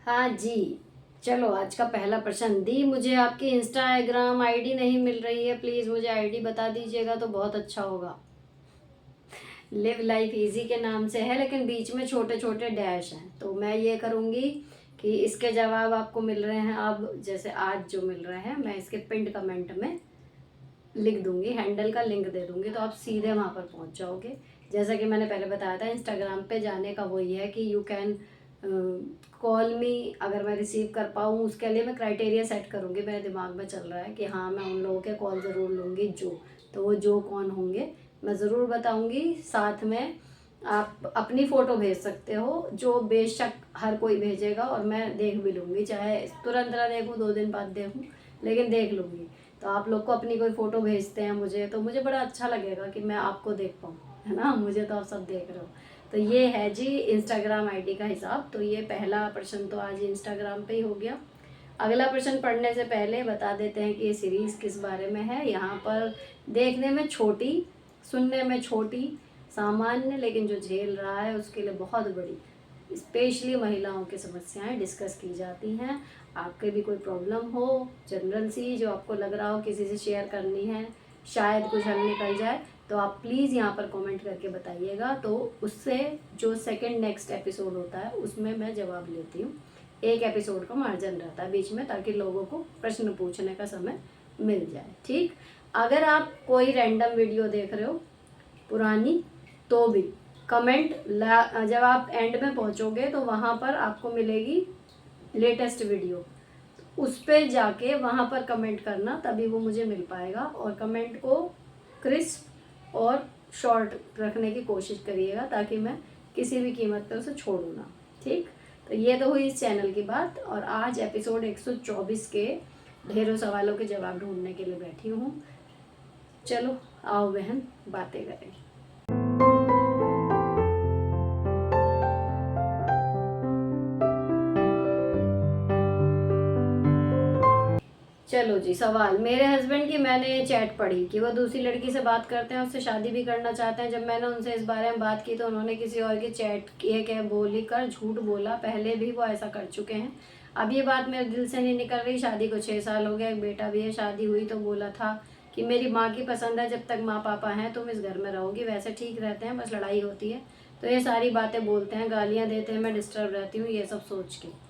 हाँ जी। चलो आज का पहला प्रश्न, दी मुझे आपकी इंस्टाग्राम आईडी नहीं मिल रही है, प्लीज़ मुझे आईडी बता दीजिएगा तो बहुत अच्छा होगा। लिव लाइफ इजी के नाम से है लेकिन बीच में छोटे छोटे डैश हैं, तो मैं ये करूँगी कि इसके जवाब आपको मिल रहे हैं अब, जैसे आज जो मिल रहे हैं मैं इसके पिंड कमेंट में लिख दूंगी, हैंडल का लिंक दे दूंगी, तो आप सीधे वहाँ पर पहुँच जाओगे। जैसा कि मैंने पहले बताया था, इंस्टाग्राम पे जाने का वही है कि यू कैन कॉल मी, अगर मैं रिसीव कर पाऊँ उसके लिए मैं क्राइटेरिया सेट करूँगी। मेरे दिमाग में चल रहा है कि हाँ मैं उन लोगों के कॉल ज़रूर लूँगी जो, तो वो जो कौन होंगे मैं ज़रूर बताऊँगी। साथ में आप अपनी फ़ोटो भेज सकते हो जो बेशक हर कोई भेजेगा और मैं देख भी लूँगी, चाहे तुरंत ना देखूँ 2 दिन बाद देखूँ, लेकिन देख लूँगी। तो आप लोग को अपनी कोई फ़ोटो भेजते हैं मुझे तो मुझे बड़ा अच्छा लगेगा कि मैं आपको देख पाऊँ, है ना। मुझे तो आप सब देख रहे हो। तो ये है जी इंस्टाग्राम आईडी का हिसाब। तो ये पहला प्रश्न तो आज इंस्टाग्राम पे ही हो गया। अगला प्रश्न पढ़ने से पहले बता देते हैं कि ये सीरीज़ किस बारे में है। यहाँ पर देखने में छोटी, सुनने में छोटी, सामान्य, लेकिन जो झेल रहा है उसके लिए बहुत बड़ी, स्पेशली महिलाओं की समस्याएं डिस्कस की जाती हैं। आपके भी कोई प्रॉब्लम हो जनरल सी, जो आपको लग रहा हो किसी से शेयर करनी है, शायद कुछ हल निकल जाए, तो आप प्लीज़ यहाँ पर कमेंट करके बताइएगा। तो उससे जो सेकंड नेक्स्ट एपिसोड होता है उसमें मैं जवाब लेती हूँ। एक एपिसोड का मार्जिन रहता है बीच में, ताकि लोगों को प्रश्न पूछने का समय मिल जाए। ठीक, अगर आप कोई रैंडम वीडियो देख रहे हो पुरानी, तो भी कमेंट जब आप एंड में पहुंचोगे तो वहाँ पर आपको मिलेगी लेटेस्ट वीडियो, उस पर जाके वहाँ पर कमेंट करना, तभी वो मुझे मिल पाएगा। और कमेंट को क्रिस्प और शॉर्ट रखने की कोशिश करिएगा ताकि मैं किसी भी कीमत पे उसे छोड़ूँ ना। ठीक, तो ये तो हुई इस चैनल की बात। और आज एपिसोड 124 के ढेरों सवालों के जवाब ढूंढने के लिए बैठी हूँ। चलो आओ बहन बातें करें। चलो जी, सवाल, मेरे हस्बैंड की मैंने चैट पढ़ी कि वो दूसरी लड़की से बात करते हैं, उससे शादी भी करना चाहते हैं। जब मैंने उनसे इस बारे में बात की तो उन्होंने किसी और की चैट किए कह बोली कर झूठ बोला। पहले भी वो ऐसा कर चुके हैं। अब ये बात मेरे दिल से नहीं निकल रही। शादी को 6 साल हो गया, एक बेटा भी है। शादी हुई तो बोला था कि मेरी माँ की पसंद है, जब तक माँ पापा हैं तुम इस घर में रहोगी। वैसे ठीक रहते हैं, बस लड़ाई होती है तो ये सारी बातें बोलते हैं, गालियाँ देते हैं, मैं डिस्टर्ब रहती हूँ ये सब सोच के।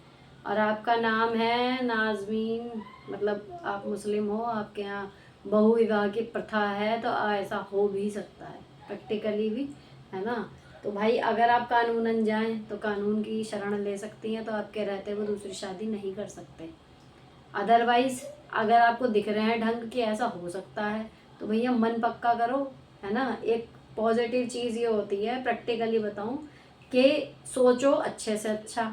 और आपका नाम है नाजमीन, मतलब आप मुस्लिम हो, आपके यहाँ बहु विवाह की प्रथा है, तो ऐसा हो भी सकता है प्रैक्टिकली भी, है ना। तो भाई अगर आप कानूनन जाएं तो कानून की शरण ले सकती हैं, तो आपके रहते वो दूसरी शादी नहीं कर सकते। अदरवाइज अगर आपको दिख रहे हैं ढंग कि ऐसा हो सकता है तो भैया मन पक्का करो, है ना। एक पॉजिटिव चीज़ ये होती है, प्रैक्टिकली बताऊं, कि सोचो अच्छे से अच्छा,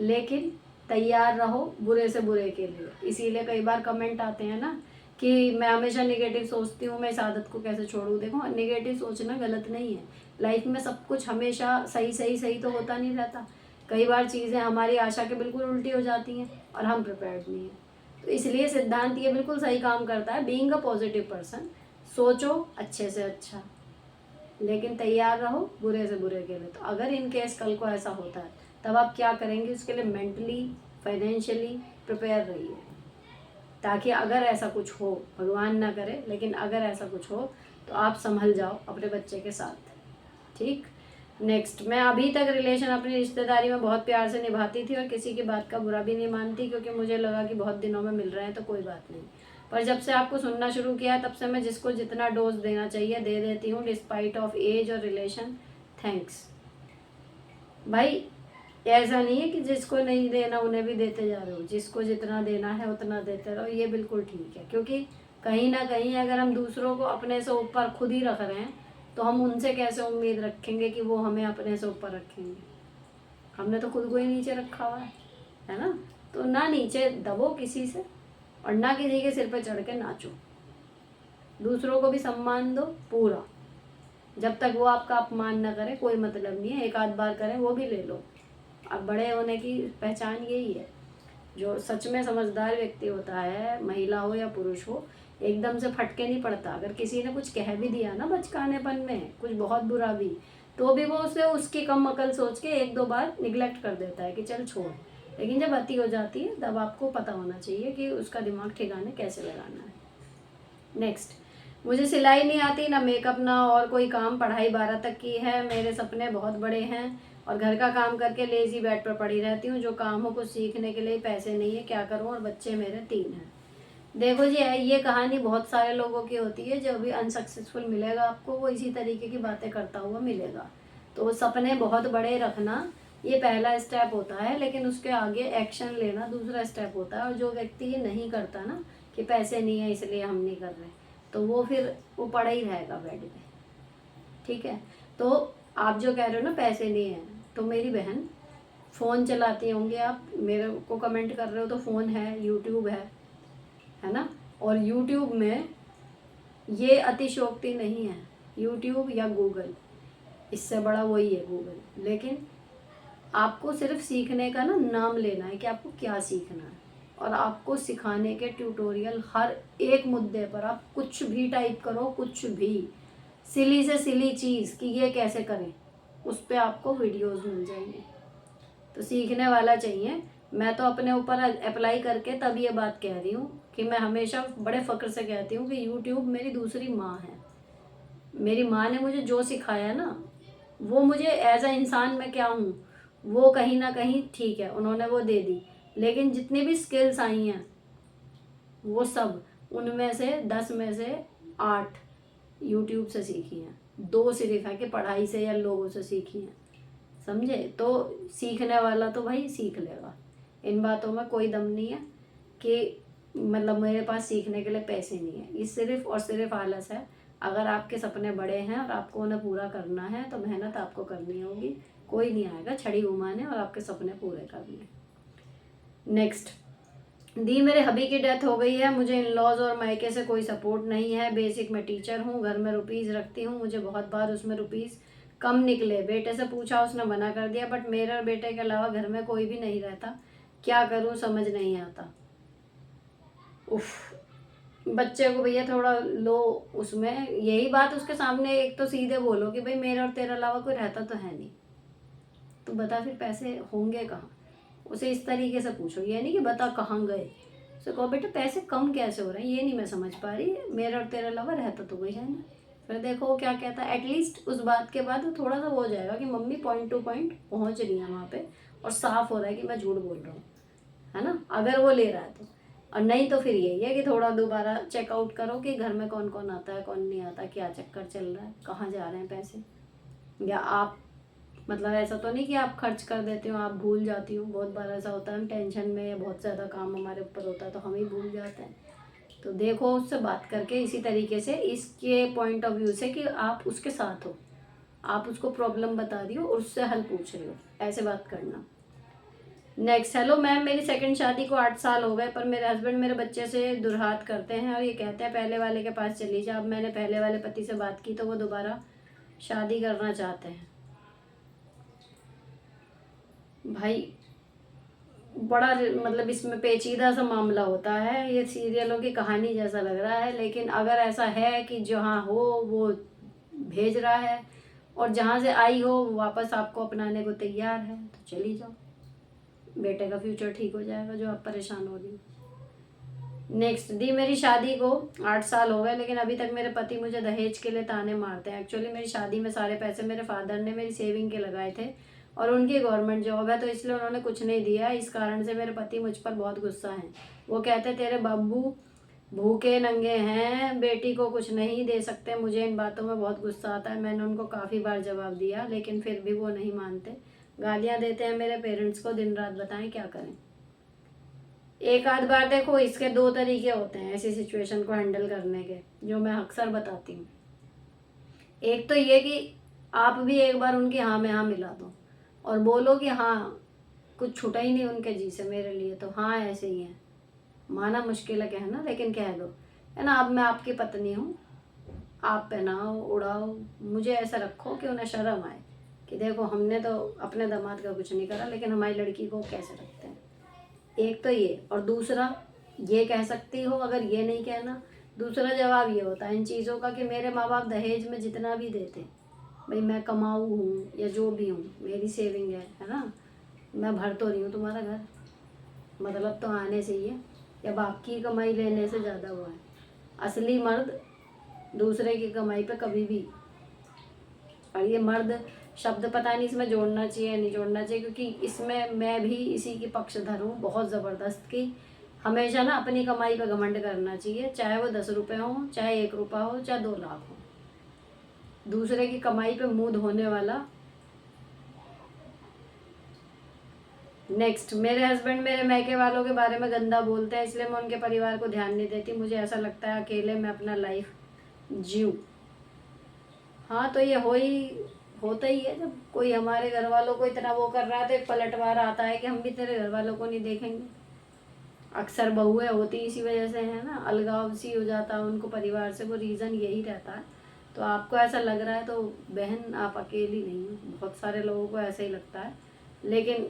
लेकिन तैयार रहो बुरे से बुरे के लिए। इसीलिए कई बार कमेंट आते हैं ना कि मैं हमेशा नेगेटिव सोचती हूँ, मैं इस आदत को कैसे छोड़ूँ। देखो, नेगेटिव सोचना गलत नहीं है। लाइफ में सब कुछ हमेशा सही सही सही तो होता नहीं रहता। कई बार चीज़ें हमारी आशा के बिल्कुल उल्टी हो जाती हैं और हम प्रिपेयर्ड नहीं हैं। तो इसलिए सिद्धांत ये बिल्कुल सही काम करता है, बीइंग अ पॉजिटिव पर्सन। सोचो अच्छे से अच्छा, लेकिन तैयार रहो बुरे से बुरे के लिए। तो अगर इन केस कल को ऐसा होता है तब आप क्या करेंगे, उसके लिए मेंटली फाइनेंशियली प्रिपेयर रहिए, ताकि अगर ऐसा कुछ हो, भगवान ना करे, लेकिन अगर ऐसा कुछ हो तो आप संभल जाओ अपने बच्चे के साथ। ठीक, नेक्स्ट, मैं अभी तक रिलेशन अपनी रिश्तेदारी में बहुत प्यार से निभाती थी और किसी की बात का बुरा भी नहीं मानती, क्योंकि मुझे लगा कि बहुत दिनों में मिल रहे हैं तो कोई बात नहीं। पर जब से आपको सुनना शुरू किया तब से मैं जिसको जितना डोज देना चाहिए दे देती हूँ, डिस्पाइट ऑफ एज और रिलेशन। थैंक्स। भाई ऐसा नहीं है कि जिसको नहीं देना उन्हें भी देते जा रहे हो, जिसको जितना देना है उतना देते रहो, ये बिल्कुल ठीक है। क्योंकि कहीं ना कहीं अगर हम दूसरों को अपने से ऊपर खुद ही रख रहे हैं तो हम उनसे कैसे उम्मीद रखेंगे कि वो हमें अपने से ऊपर रखेंगे। हमने तो खुद को ही नीचे रखा हुआ है ना। तो ना नीचे दबो किसी से और ना किसी के सिर पे चढ़ के नाचो। दूसरों को भी सम्मान दो पूरा, जब तक वो आपका अपमान ना करे कोई मतलब नहीं है। एक आध बार करें वो भी ले लो। अब बड़े होने की पहचान यही है। जो सच में समझदार व्यक्ति होता है, महिला हो या पुरुष हो, एकदम से फटके नहीं पड़ता। अगर किसी ने कुछ कह भी दिया ना बचकानेपन में, कुछ बहुत बुरा भी, तो भी वो उसे उसकी कम अकल सोच के 1-2 बार निगलेक्ट कर देता है कि चल छोड़। लेकिन जब अति हो जाती है तब आपको पता होना चाहिए कि उसका दिमाग ठिकाने कैसे लगाना है। नेक्स्ट, मुझे सिलाई नहीं आती, ना मेकअप, ना और कोई काम। पढ़ाई 12 तक की है। मेरे सपने बहुत बड़े हैं और घर का काम करके लेजी बेड पर पड़ी रहती हूँ। जो काम हो कुछ सीखने के लिए पैसे नहीं है, क्या करूँ? और बच्चे मेरे 3 हैं। देखो जी, ये कहानी बहुत सारे लोगों की होती है। जो भी अनसक्सेसफुल मिलेगा आपको, वो इसी तरीके की बातें करता हुआ मिलेगा। तो सपने बहुत बड़े रखना ये पहला स्टेप होता है, लेकिन उसके आगे एक्शन लेना दूसरा स्टेप होता है। और जो व्यक्ति ये नहीं करता ना कि पैसे नहीं है इसलिए हम नहीं कर रहे, तो वो फिर वो पड़ा ही रहेगा बेड पे। ठीक है, तो आप जो कह रहे हो ना पैसे नहीं है, तो मेरी बहन फ़ोन चलाती होंगी आप, मेरे को कमेंट कर रहे हो, तो फ़ोन है, यूट्यूब है ना। और यूट्यूब में ये अतिशयोक्ति नहीं है। यूट्यूब या गूगल, इससे बड़ा वही है गूगल। लेकिन आपको सिर्फ सीखने का ना नाम लेना है कि आपको क्या सीखना है, और आपको सिखाने के ट्यूटोरियल हर एक मुद्दे पर आप कुछ भी टाइप करो, कुछ भी सिली से सिली चीज़ कि ये कैसे करें, उस पर आपको वीडियोस मिल जाएंगे। तो सीखने वाला चाहिए। मैं तो अपने ऊपर अप्लाई करके तब ये बात कह रही हूँ कि मैं हमेशा बड़े फ़क्र से कहती हूँ कि यूट्यूब मेरी दूसरी माँ है। मेरी माँ ने मुझे जो सिखाया ना, वो मुझे एज अ इंसान मैं क्या हूँ वो कहीं ना कहीं ठीक है, उन्होंने वो दे दी। लेकिन जितनी भी स्किल्स आई हैं वो सब, उनमें से 10 में से 8 यूट्यूब से सीखी हैं। 2 सिर्फ है कि पढ़ाई से या लोगों से सीखी हैं। समझे? तो सीखने वाला तो भाई सीख लेगा। इन बातों में कोई दम नहीं है कि मतलब मेरे पास सीखने के लिए पैसे नहीं है। ये सिर्फ और सिर्फ आलस है। अगर आपके सपने बड़े हैं और आपको उन्हें पूरा करना है तो मेहनत आपको करनी होगी। कोई नहीं आएगा छड़ी घुमाने और आपके सपने पूरे करने। नेक्स्ट, दी मेरे हबी की डेथ हो गई है। मुझे इन लॉज और मायके से कोई सपोर्ट नहीं है। बेसिक मैं टीचर हूँ, घर में रुपीज़ रखती हूँ। मुझे बहुत बार उसमें रुपीज़ कम निकले। बेटे से पूछा, उसने मना कर दिया। बट मेरे और बेटे के अलावा घर में कोई भी नहीं रहता। क्या करूँ समझ नहीं आता। उफ, बच्चे को भैया थोड़ा लो उसमें, यही बात उसके सामने एक तो सीधे बोलो कि भाई मेरे और तेरे अलावा कोई रहता तो है नहीं, तो बता फिर पैसे होंगे कहाँ। उसे इस तरीके से पूछो, ये नहीं कि बता कहाँ गए। उसे कहो बेटा पैसे कम कैसे हो रहे हैं, ये नहीं मैं समझ पा रही, मेरे और तेरे अलावा रहता तो कोई है नहीं। फिर देखो वो क्या कहता है। एटलीस्ट उस बात के बाद वो थोड़ा सा वो हो जाएगा कि मम्मी पॉइंट टू पॉइंट पहुँच रही है वहाँ पे, और साफ हो रहा है कि मैं झूठ बोल रहा हूँ, है ना, अगर वो ले रहा है तो। और नहीं तो फिर यही है कि थोड़ा दोबारा चेकआउट करो कि घर में कौन कौन आता है, कौन नहीं आता, क्या चक्कर चल रहा है, कहाँ जा रहे हैं पैसे। या आप मतलब ऐसा तो नहीं कि आप खर्च कर देते हो, आप भूल जाती हो। बहुत बार ऐसा होता है, हम टेंशन में या बहुत ज़्यादा काम हमारे ऊपर होता है तो हम ही भूल जाते हैं। तो देखो उससे बात करके इसी तरीके से, इसके पॉइंट ऑफ व्यू से कि आप उसके साथ हो, आप उसको प्रॉब्लम बता रही हो और उससे हल पूछ रही हो, ऐसे बात करना। नेक्स्ट, हेलो मैम, मेरी सेकंड शादी को 8 साल हो गए, पर मेरे हस्बैंड मेरे बच्चे से दुर्हात करते हैं और ये कहते हैं पहले वाले के पास चली जा। अब मैंने पहले वाले पति से बात की तो वो दोबारा शादी करना चाहते हैं। भाई बड़ा मतलब इसमें पेचीदा सा मामला होता है, ये सीरियलों की कहानी जैसा लग रहा है। लेकिन अगर ऐसा है कि जहाँ हो वो भेज रहा है और जहाँ से आई हो वो वापस आपको अपनाने को तैयार है, तो चली जाओ। बेटे का फ्यूचर ठीक हो जाएगा जो आप परेशान हो रही। नेक्स्ट, दी मेरी शादी को 8 साल हो गए, लेकिन अभी तक मेरे पति मुझे दहेज के लिए ताने मारते हैं। एक्चुअली मेरी शादी में सारे पैसे मेरे फादर ने मेरी सेविंग के लगाए थे और उनकी गवर्नमेंट जॉब है, तो इसलिए उन्होंने कुछ नहीं दिया। इस कारण से मेरे पति मुझ पर बहुत गुस्सा हैं। वो कहते तेरे बाबू भूखे नंगे हैं, बेटी को कुछ नहीं दे सकते। मुझे इन बातों में बहुत गुस्सा आता है। मैंने उनको काफ़ी बार जवाब दिया लेकिन फिर भी वो नहीं मानते, गालियाँ देते हैं मेरे पेरेंट्स को दिन रात। बताएं क्या करें। एक आध बार देखो, इसके 2 तरीके होते हैं ऐसी सिचुएशन को हैंडल करने के, जो मैं अक्सर बताती हूँ। एक तो ये कि आप भी एक बार उनकी हाँ में हाँ मिला दो और बोलो कि हाँ कुछ छूटा ही नहीं उनके जी से मेरे लिए, तो हाँ ऐसे ही है। माना मुश्किल है कहना, लेकिन कह दो, है ना, अब मैं आपकी पत्नी हूँ, आप पहनाओ उड़ाओ, मुझे ऐसा रखो कि उन्हें शर्म आए कि देखो हमने तो अपने दामाद का कुछ नहीं करा, लेकिन हमारी लड़की को कैसे रखते हैं। एक तो ये, और दूसरा ये कह सकती हो, अगर ये नहीं कहना, दूसरा जवाब ये होता है इन चीज़ों का कि मेरे माँ बाप दहेज में जितना भी देते, भाई मैं कमाऊ हूँ या जो भी हूँ, मेरी सेविंग है ना, मैं भर तो रही हूँ तुम्हारा घर, मतलब तो आने चाहिए, या बाप की कमाई लेने से ज़्यादा वो है। असली मर्द दूसरे की कमाई पे कभी भी, और ये मर्द शब्द पता नहीं इसमें जोड़ना चाहिए नहीं जोड़ना चाहिए, क्योंकि इसमें मैं भी इसी की पक्षधर हूँ बहुत ज़बरदस्त की। हमेशा ना अपनी कमाई पे घमंड करना चाहिए, चाहे वो 10 रुपये हो, चाहे 1 रुपया हो, चाहे 2 लाख हो। दूसरे की कमाई पे मुंह धोने वाला। नेक्स्ट, मेरे हस्बैंड मेरे मैके वालों के बारे में गंदा बोलते हैं, इसलिए मैं उनके परिवार को ध्यान नहीं देती। मुझे ऐसा लगता है अकेले मैं अपना लाइफ जीऊँ। हाँ, तो ये होता ही है, जब कोई हमारे घर वालों को इतना वो कर रहा है तो एक पलटवार आता है कि हम भी तेरे घर वालों को नहीं देखेंगे। अक्सर बहुएं होती इसी वजह से है ना, अलगाव सी हो जाता है उनको परिवार से, वो रीज़न यही रहता है। तो आपको ऐसा लग रहा है तो बहन आप अकेली नहीं हो, बहुत सारे लोगों को ऐसा ही लगता है। लेकिन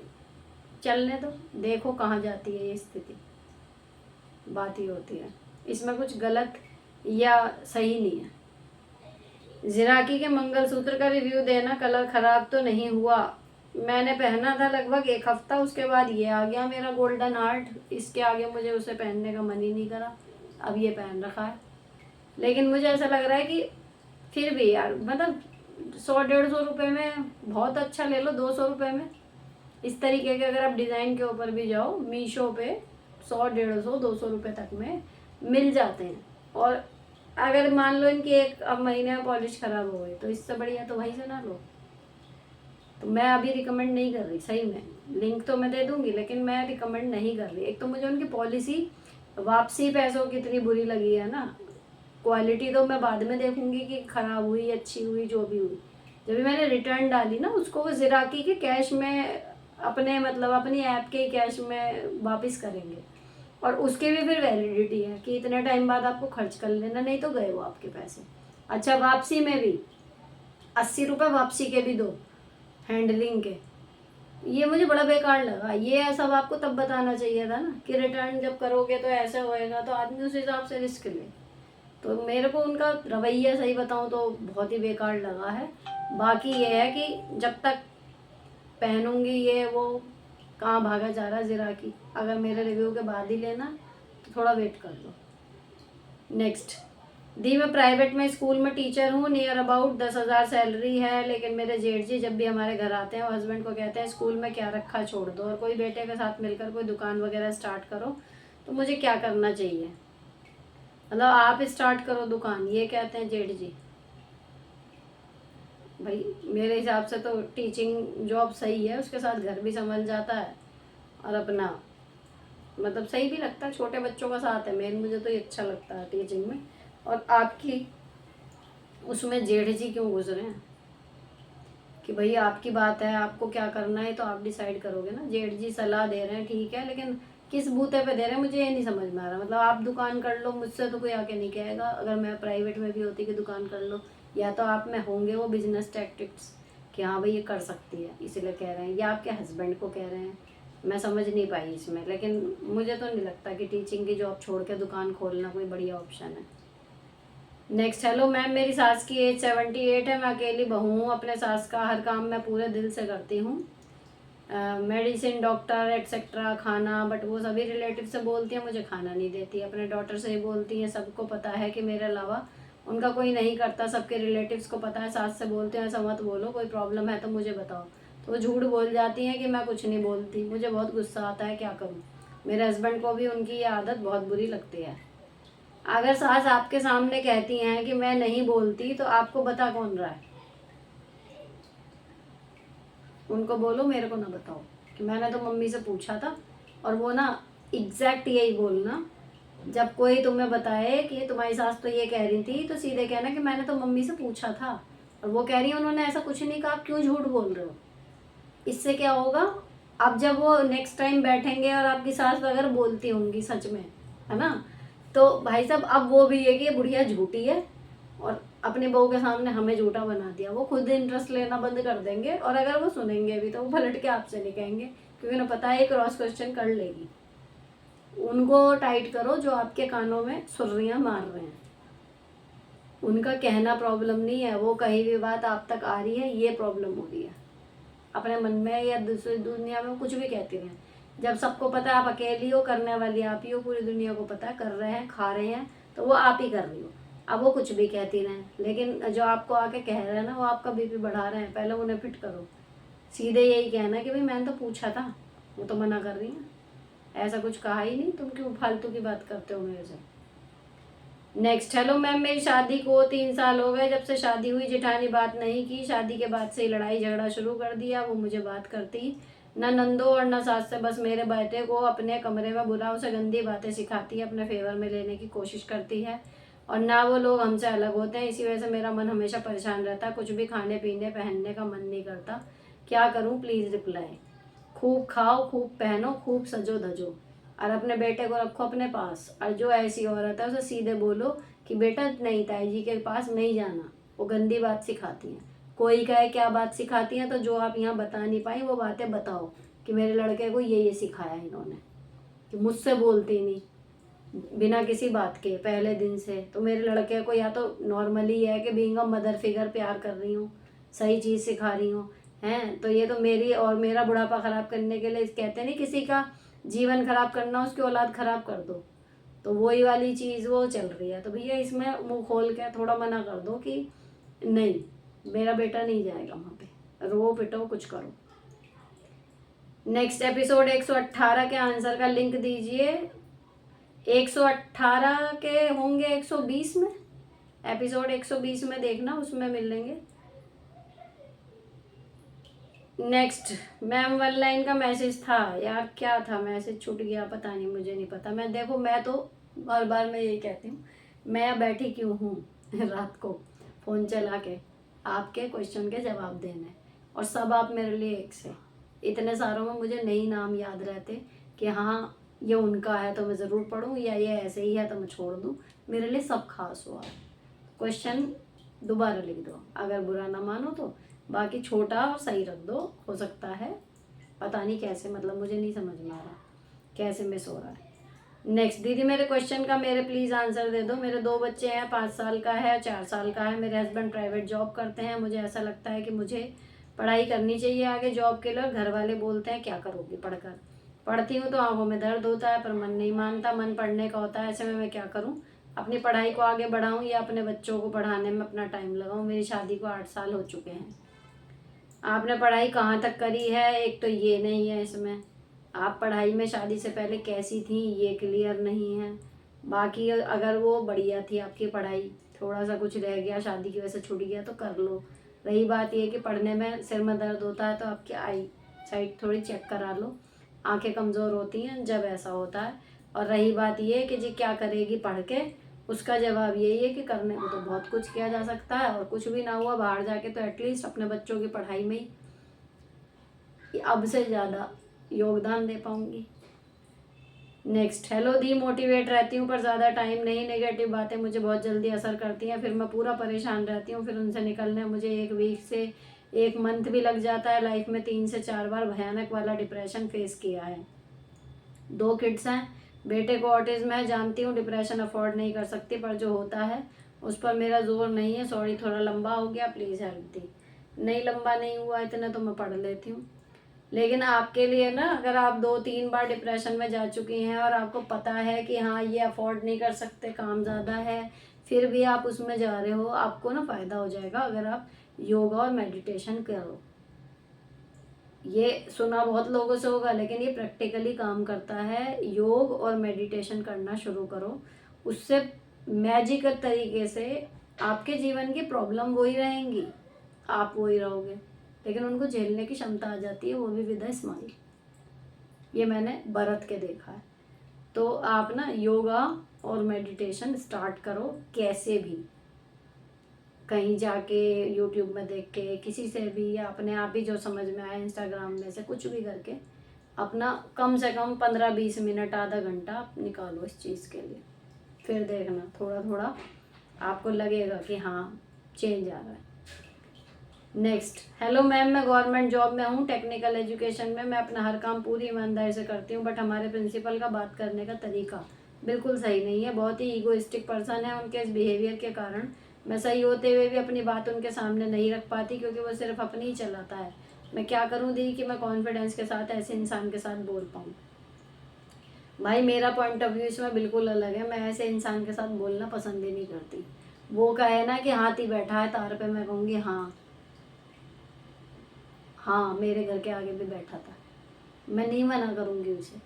चलने दो, देखो कहाँ जाती है ये स्थिति, बात ही होती है। इसमें कुछ गलत या सही नहीं है। जिराकी के मंगलसूत्र का रिव्यू देना, कलर ख़राब तो नहीं हुआ? मैंने पहना था लगभग 1 हफ्ता, उसके बाद ये आ गया मेरा गोल्डन हार्ट, इसके आगे मुझे उसे पहनने का मन ही नहीं करा, अब ये पहन रखा है। लेकिन मुझे ऐसा लग रहा है कि फिर भी यार, मतलब 100-150 रुपये में बहुत अच्छा ले लो, 200 रुपये में इस तरीके के अगर आप डिज़ाइन के ऊपर भी जाओ मीशो पे 100-150-200 रुपये तक में मिल जाते हैं। और अगर मान लो इनकी एक अब महीने में पॉलिश ख़राब हो गई तो इससे बढ़िया तो वहीं से ना लो। तो मैं अभी रिकमेंड नहीं कर रही, सही में लिंक तो मैं दे दूंगी लेकिन मैं रिकमेंड नहीं कर रही। एक तो मुझे उनकी पॉलिसी वापसी पैसों की इतनी बुरी लगी है ना। क्वालिटी तो मैं बाद में देखूंगी कि ख़राब हुई अच्छी हुई जो भी हुई। जब भी मैंने रिटर्न डाली ना उसको, वो जिराकी के कैश में अपने मतलब अपनी ऐप के कैश में वापस करेंगे, और उसके भी फिर वैलिडिटी है कि इतने टाइम बाद आपको खर्च कर लेना, नहीं तो गए वो आपके पैसे। अच्छा, वापसी में भी 80 रुपये वापसी के भी दो, हैंडलिंग के। ये मुझे बड़ा बेकार लगा। ये सब आपको तब बताना चाहिए था ना कि रिटर्न जब करोगे तो ऐसे होएगा, तो आदमी उस हिसाब से रिस्क ले। तो मेरे को उनका रवैया सही बताऊं तो बहुत ही बेकार लगा है। बाकी ये है कि जब तक पहनूंगी ये वो कहाँ भागा जा रहा है जिराकी, अगर मेरे रिव्यू के बाद ही लेना तो थोड़ा वेट कर लो। नेक्स्ट, दी मैं प्राइवेट में स्कूल में टीचर हूँ, नियर अबाउट 10,000 सैलरी है, लेकिन मेरे जेठ जी जब भी हमारे घर आते हैं वो हस्बैंड को कहते हैं स्कूल में क्या रखा छोड़ दो और कोई बेटे के साथ मिलकर कोई दुकान वगैरह स्टार्ट करो। तो मुझे क्या करना चाहिए? मतलब आप स्टार्ट करो दुकान, ये कहते हैं जेठ जी। भाई मेरे हिसाब से तो टीचिंग जॉब सही है, उसके साथ घर भी संभल जाता है और अपना मतलब सही भी लगता है, छोटे बच्चों का साथ है मेन, मुझे तो ये अच्छा लगता है टीचिंग में। और आपकी उसमें जेठ जी क्यों घुस रहे हैं कि भाई आपकी बात है, आपको क्या करना है तो आप डिसाइड करोगे ना। जेठ जी सलाह दे रहे हैं ठीक है, लेकिन किस बूते पे दे रहे हैं मुझे ये नहीं समझ में आ रहा। मतलब आप दुकान कर लो, मुझसे तो कोई आके नहीं कहेगा। अगर मैं प्राइवेट में भी होती कि दुकान कर लो, या तो आप में होंगे वो बिजनेस टैक्टिक्स कि हाँ भाई ये कर सकती है इसलिए कह रहे हैं, या आपके हस्बैंड को कह रहे हैं। मैं समझ नहीं पाई इसमें, लेकिन मुझे तो नहीं लगता कि टीचिंग की जॉब छोड़ के दुकान खोलना कोई बढ़िया ऑप्शन है। नेक्स्ट, हेलो मैम, मेरी सास की एज 78 है, मैं अकेली बहू हूँ। अपने सास का हर काम मैं पूरे दिल से करती हूँ, मेडिसिन डॉक्टर एट्सेट्रा खाना, बट वो सभी रिलेटिव से बोलती हैं मुझे खाना नहीं देती। अपने डॉटर से ही बोलती हैं, सबको पता है कि मेरे अलावा उनका कोई नहीं करता, सबके रिलेटिव्स को पता है। सास से बोलते हैं ऐसा मत बोलो, कोई प्रॉब्लम है तो मुझे बताओ। तो वो झूठ बोल जाती हैं कि मैं कुछ नहीं बोलती। मुझे बहुत गुस्सा आता है, क्या करूँ। मेरे हस्बैंड को भी उनकी ये आदत बहुत बुरी लगती है। अगर सास आपके सामने कहती हैं कि मैं नहीं बोलती, तो आपको बता कौन रहा है? उनको बोलो मेरे को ना बताओ कि मैंने तो मम्मी से पूछा था। और वो ना एग्जैक्ट यही बोलना, जब कोई तुम्हें बताए कि तुम्हारी सास तो ये कह रही थी, तो सीधे कहना कि मैंने तो मम्मी से पूछा था और वो कह रही है उन्होंने ऐसा कुछ नहीं कहा, क्यों झूठ बोल रहे हो। इससे क्या होगा, अब जब वो नेक्स्ट टाइम बैठेंगे और आपकी सास वगैरह बोलती होंगी सच में, है ना, तो भाई साहब अब वो भी है कि ये बुढ़िया झूठी है और अपने बहू के सामने हमें झूठा बना दिया। वो खुद इंटरेस्ट लेना बंद कर देंगे, और अगर वो सुनेंगे भी तो वो पलट के आपसे नहीं कहेंगे, क्योंकि उन्हें पता है क्रॉस क्वेश्चन कर लेगी। उनको टाइट करो जो आपके कानों में सुर्रियाँ मार रहे हैं। उनका कहना प्रॉब्लम नहीं है, वो कहीं भी बात आप तक आ रही है ये प्रॉब्लम हो रही है। अपने मन में या दूसरी दुनिया में कुछ भी कहती रहें, जब सबको पता है आप अकेली हो, करने वाली आप ही हो, पूरी दुनिया को पता है कर रहे हैं, खा रहे हैं, तो वो आप ही कर रही हो। अब वो कुछ भी कहती रहें, लेकिन जो आपको आके कह रहे हैं ना, वो आपका बीपी बढ़ा रहे हैं। पहले उन्हें फिट करो, सीधे यही कहना कि भाई मैंने तो पूछा था, वो तो मना कर रही हैं, ऐसा कुछ कहा ही नहीं, तुम क्यों फालतू की बात करते हो मेरे से। नेक्स्ट, हेलो मैम, मेरी शादी को 3 साल हो गए। जब से शादी हुई जेठानी बात नहीं की, शादी के बाद से ही लड़ाई झगड़ा शुरू कर दिया। वो मुझे बात करती न नंदो और न सास से, बस मेरे बेटे को अपने कमरे में बुला उसे गंदी बातें सिखाती है, अपने फेवर में लेने की कोशिश करती है, और ना वो लोग हमसे अलग होते हैं। इसी वजह से मेरा मन हमेशा परेशान रहता है, कुछ भी खाने पीने पहनने का मन नहीं करता। क्या करूँ, प्लीज़ रिप्लाई। खूब खाओ, खूब पहनो, खूब सजो धजो, और अपने बेटे को रखो अपने पास। और जो ऐसी औरत है उसे सीधे बोलो कि बेटा नहीं, ताई जी के पास नहीं जाना, वो गंदी बात सिखाती हैं। कोई कहे क्या बात सिखाती हैं, तो जो आप यहाँ बता नहीं पाई वो बातें बताओ कि मेरे लड़के को ये सिखाया इन्होंने, कि मुझसे बोलती नहीं बिना किसी बात के पहले दिन से। तो मेरे लड़के को या तो नॉर्मली है कि बीइंग अ मदर फिगर प्यार कर रही हूँ, सही चीज़ सिखा रही हूँ, हैं तो ये तो मेरी और मेरा बुढ़ापा ख़राब करने के लिए, कहते नहीं किसी का जीवन खराब करना उसकी औलाद खराब कर दो, तो वही वाली चीज़ वो चल रही है। तो भैया इसमें मुंह खोल के थोड़ा मना कर दो कि नहीं, मेरा बेटा नहीं जाएगा वहाँ पे, रो पिटो कुछ करो। नेक्स्ट, एपिसोड 118 के आंसर का लिंक दीजिए। 118 के होंगे 120 में, एपिसोड 120 में देखना, उसमें मिलेंगे। नेक्स्ट, मैम 1 लाइन का मैसेज था यार, क्या था मैसेज, छूट गया, पता नहीं, मुझे नहीं पता। मैं देखो, मैं तो बार बार मैं यही कहती हूँ, मैं बैठी क्यों हूँ रात को फ़ोन चला के आपके क्वेश्चन के जवाब देने, और सब आप मेरे लिए एक से। इतने सारों में मुझे नई नाम याद रहते कि हाँ ये उनका है तो मैं ज़रूर पढ़ूँ, या ये ऐसे ही है तो मैं छोड़ दूँ। मेरे लिए सब खास हुआ। क्वेश्चन दोबारा लिख दो, अगर बुरा ना मानो तो, बाकी छोटा और सही रख दो। हो सकता है, पता नहीं कैसे, मतलब मुझे नहीं समझ में आ रहा कैसे मिस हो रहा है। नेक्स्ट, दीदी मेरे क्वेश्चन का मेरे प्लीज़ आंसर दे दो। मेरे 2 बच्चे हैं, 5 साल का है, 4 साल का है। मेरे हस्बैंड प्राइवेट जॉब करते हैं। मुझे ऐसा लगता है कि मुझे पढ़ाई करनी चाहिए आगे जॉब के लिए, और घर वाले बोलते हैं क्या करोगी पढ़कर। पढ़ती हूँ तो आंखों में दर्द होता है, पर मन नहीं मानता, मन पढ़ने का होता है। ऐसे में मैं क्या करूँ, अपनी पढ़ाई को आगे बढ़ाऊँ या अपने बच्चों को पढ़ाने में अपना टाइम लगाऊँ। मेरी शादी को 8 साल हो चुके हैं। आपने पढ़ाई कहाँ तक करी है, एक तो ये नहीं है इसमें। आप पढ़ाई में शादी से पहले कैसी थी ये क्लियर नहीं है। बाकी अगर वो बढ़िया थी आपकी पढ़ाई, थोड़ा सा कुछ रह गया शादी की वजह से छूट गया तो कर लो। रही बात ये कि पढ़ने में सिर में दर्द होता है तो आपकी आई साइट थोड़ी चेक करा लो, आंखें कमज़ोर होती हैं जब ऐसा होता है। और रही बात ये कि जी क्या करेगी पढ़ के, उसका जवाब यही है कि करने को तो बहुत कुछ किया जा सकता है, और कुछ भी ना हुआ बाहर जाके तो एटलीस्ट अपने बच्चों की पढ़ाई में ही अब से ज़्यादा योगदान दे पाऊंगी। नेक्स्ट, हेलो दी, मोटिवेट रहती हूँ पर ज़्यादा टाइम नहीं। नेगेटिव बातें मुझे बहुत जल्दी असर करती हैं, फिर मैं पूरा परेशान रहती हूँ। फिर उनसे निकलने मुझे 1 वीक से 1 मंथ भी लग जाता है। लाइफ में 3 से 4 बार भयानक वाला डिप्रेशन फेस किया है। 2 किड्स हैं, बेटे को ऑटिज्म है। जानती हूँ डिप्रेशन अफोर्ड नहीं कर सकती, पर जो होता है उस पर मेरा जोर नहीं है। सॉरी थोड़ा लंबा हो गया, प्लीज़ हेल्प दी। नहीं लंबा नहीं हुआ, इतना तो मैं पढ़ लेती हूँ। लेकिन आपके लिए ना, अगर आप 2-3 बार डिप्रेशन में जा चुकी हैं और आपको पता है कि हाँ ये अफोर्ड नहीं कर सकते, काम ज़्यादा है, फिर भी आप उसमें जा रहे हो, आपको ना फ़ायदा हो जाएगा अगर आप योगा और मेडिटेशन करो। ये सुना बहुत लोगों से होगा, लेकिन ये प्रैक्टिकली काम करता है। योग और मेडिटेशन करना शुरू करो, उससे मैजिकल तरीके से आपके जीवन की प्रॉब्लम वही रहेंगी, आप वही रहोगे, लेकिन उनको झेलने की क्षमता आ जाती है, वो भी विद अ स्माइल। ये मैंने बरत के देखा है। तो आप ना योगा और मेडिटेशन स्टार्ट करो, कैसे भी, कहीं जाके यूट्यूब में देख के, किसी से भी, या अपने आप ही जो समझ में आए इंस्टाग्राम में से कुछ भी करके अपना कम से कम 15-20 मिनट, आधा घंटा निकालो इस चीज़ के लिए। फिर देखना थोड़ा थोड़ा आपको लगेगा कि हाँ चेंज आ रहा है। नेक्स्ट, हेलो मैम, मैं गवर्नमेंट जॉब में हूँ, टेक्निकल एजुकेशन में। मैं अपना हर काम पूरी ईमानदारी से करती हूँ, बट हमारे प्रिंसिपल का बात करने का तरीका बिल्कुल सही नहीं है। बहुत ही ईगोइस्टिक पर्सन है। उनके इस बिहेवियर के कारण मैं सही होते हुए भी अपनी बात उनके सामने नहीं रख पाती, क्योंकि वो सिर्फ अपनी ही चलाता है। मैं क्या करूँ दी कि मैं कॉन्फिडेंस के साथ ऐसे इंसान के साथ बोल पाऊँ। भाई मेरा पॉइंट ऑफ व्यू इसमें बिल्कुल अलग है। मैं ऐसे इंसान के साथ बोलना पसंद ही नहीं करती। वो कहे ना कि हाथी बैठा है तार पे, मैं कहूँगी हाँ, हाँ मेरे घर के आगे भी बैठा था, मैं नहीं मना करूँगी उसे।